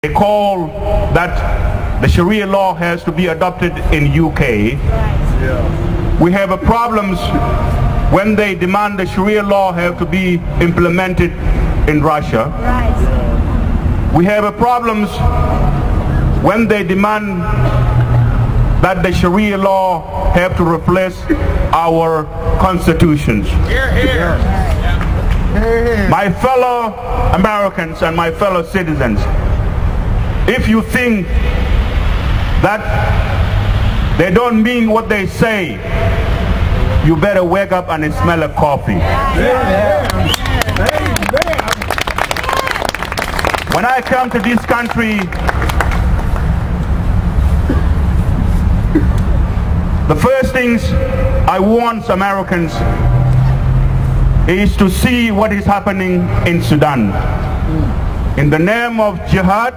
They call that the Sharia law has to be adopted in UK. We have a problems when they demand the Sharia law have to be implemented in Russia. We have a problems when they demand that the Sharia law have to replace our constitutions. My fellow Americans and my fellow citizens, if you think that they don't mean what they say, you better wake up and smell a coffee. When I come to this country, the first things I want Americans is to see what is happening in Sudan. In the name of jihad,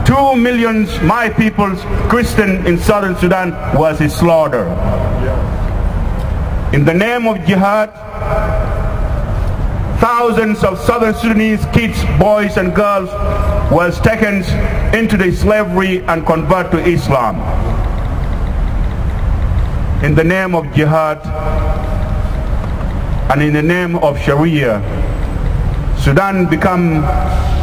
2 million my people's Christian in southern Sudan was slaughtered. In the name of jihad, thousands of southern Sudanese kids, boys and girls was taken into the slavery and converted to Islam. In the name of jihad and in the name of Sharia, Sudan become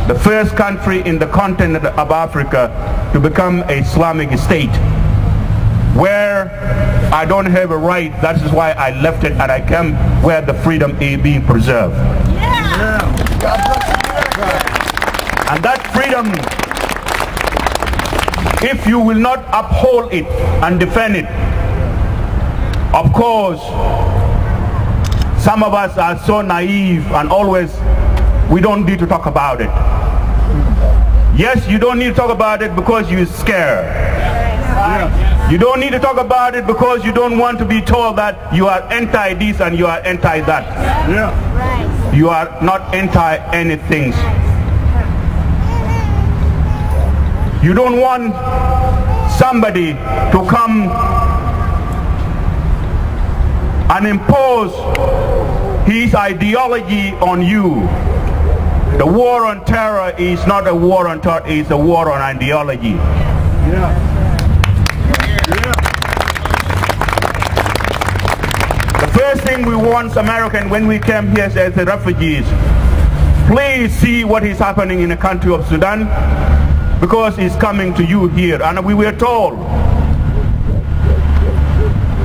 the first country in the continent of Africa to become an Islamic state, where I don't have a right. That is why I left it and I came where the freedom is being preserved. And that freedom, if you will not uphold it and defend it, of course, some of us are so naive and always, we don't need to talk about it. Yes, you don't need to talk about it because you're scared. You don't need to talk about it because you don't want to be told that you are anti this and you are anti that. You are not anti anything. You don't want somebody to come and impose his ideology on you. The war on terror is not a war on terror, it's a war on ideology. The first thing we want Americans when we came here as refugees, please see what is happening in the country of Sudan, because it's coming to you here. And we were told,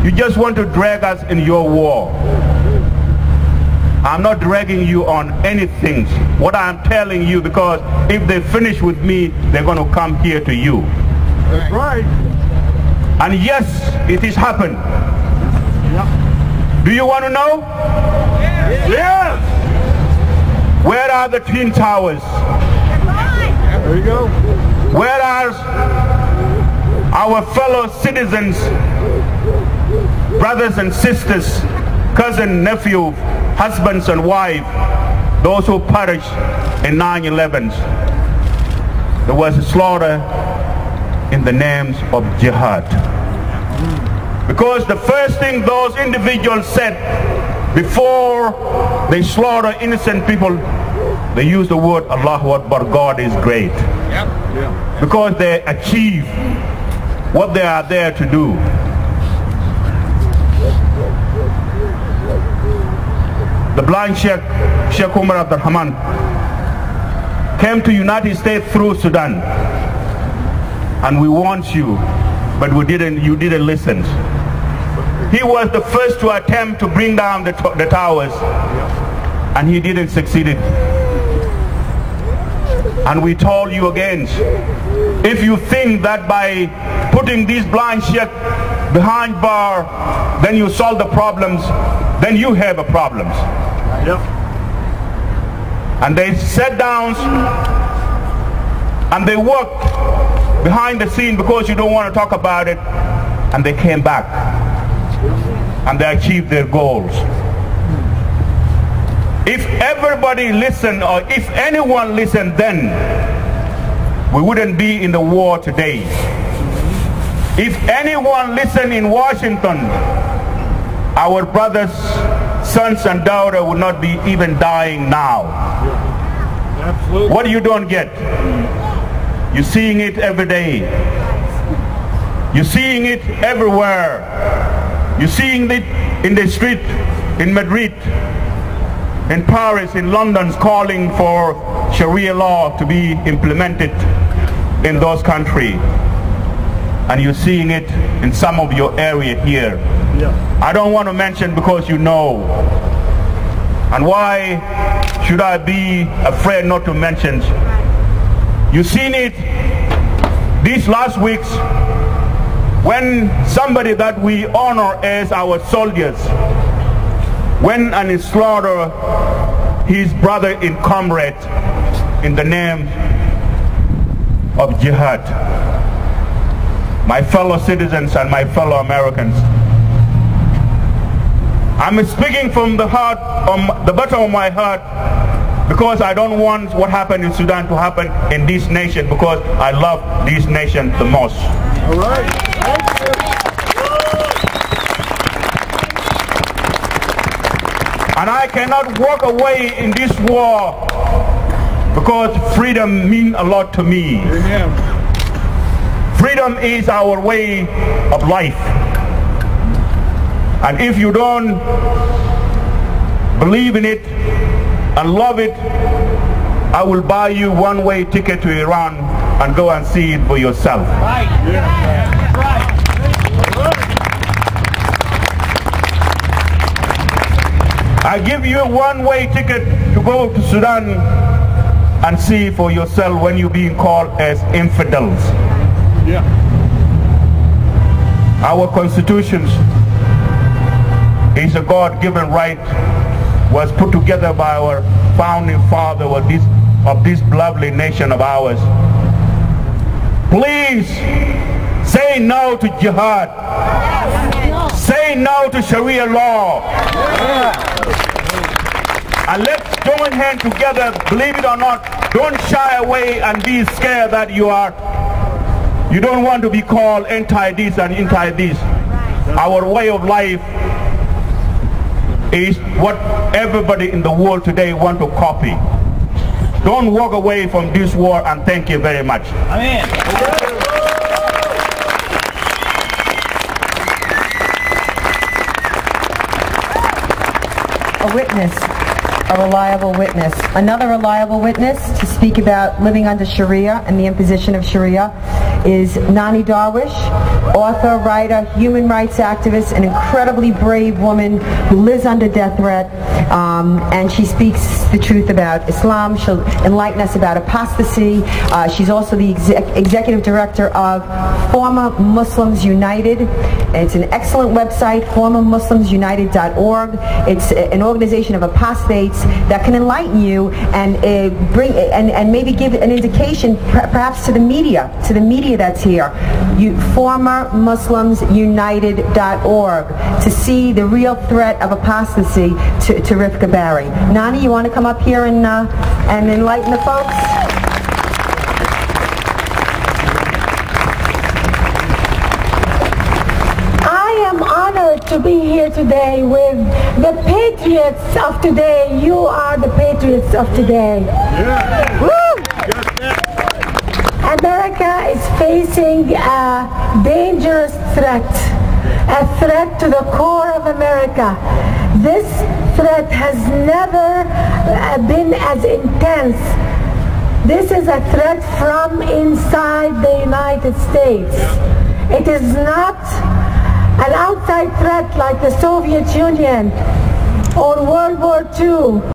you just want to drag us in your war. I'm not dragging you on anything. What I'm telling you, because if they finish with me, they're going to come here to you. That's right. And yes, it has happened. Do you want to know? Yes. Where are the Twin Towers? There you go. Where are our fellow citizens, brothers and sisters, cousin, nephew, husbands and wives, those who perished in 9/11? There was a slaughter in the names of jihad. Because the first thing those individuals said before they slaughter innocent people, they used the word Allahu Akbar, God is great. Because they achieve what they are there to do. The blind Sheikh Umar Abdul Rahman came to United States through Sudan, and we want you, but you didn't listen. He was the first to attempt to bring down the towers, and he didn't succeed. And we told you again, if you think that by putting these blind Sheikh behind bar, then you solve the problems, then you have a problems. And they sat down and they worked behind the scene because you don't want to talk about it, and they came back and they achieved their goals. If everybody listened, or if anyone listened then, we wouldn't be in the war today. If anyone listened in Washington, our brothers, sons and daughters would not be even dying now. Absolutely. What you don't get? You're seeing it every day. You're seeing it everywhere. You're seeing it in the street, in Madrid, in Paris, in London, calling for Sharia law to be implemented in those countries. And you're seeing it in some of your area here. Yeah. I don't want to mention because you know. And why should I be afraid not to mention? You've seen it these last weeks when somebody that we honor as our soldiers went and slaughtered his brother in comrade in the name of jihad. My fellow citizens and my fellow Americans, I'm speaking from the heart, the bottom of my heart, because I don't want what happened in Sudan to happen in this nation, because I love this nation the most. All right. And I cannot walk away in this war because freedom means a lot to me. Amen. Freedom is our way of life. And if you don't believe in it and love it, I will buy you one-way ticket to Iran and go and see it for yourself. Right. Yeah. Right. I give you a one-way ticket to go to Sudan and see for yourself when you're being called as infidels. Yeah. Our constitution is a God-given right, was put together by our founding father of this lovely nation of ours. Please say no to jihad. Say no to Sharia law. And let's join hands together, believe it or not. Don't shy away and be scared that you don't want to be called anti-this and anti-this. Our way of life is what everybody in the world today want to copy. Don't walk away from this war, and thank you very much. Amen. A witness, a reliable witness. Another reliable witness to speak about living under Sharia and the imposition of Sharia is Nani Darwish, author, writer, human rights activist, an incredibly brave woman who lives under death threat, and she speaks the truth about Islam. She'll enlighten us about apostasy. She's also the executive director of Former Muslims United. It's an excellent website, formermuslimsunited.org. It's an organization of apostates that can enlighten you and bring and maybe give an indication, perhaps to the media that's here. Formermuslimsunited.org to see the real threat of apostasy to Rifqa Bary. Nani, you want to come up here and enlighten the folks? To be here today with the patriots of today. You are the patriots of today. Yeah. Woo! America is facing a dangerous threat, a threat to the core of America. This threat has never been as intense. This is a threat from inside the United States. It is not an outside threat like the Soviet Union or World War II.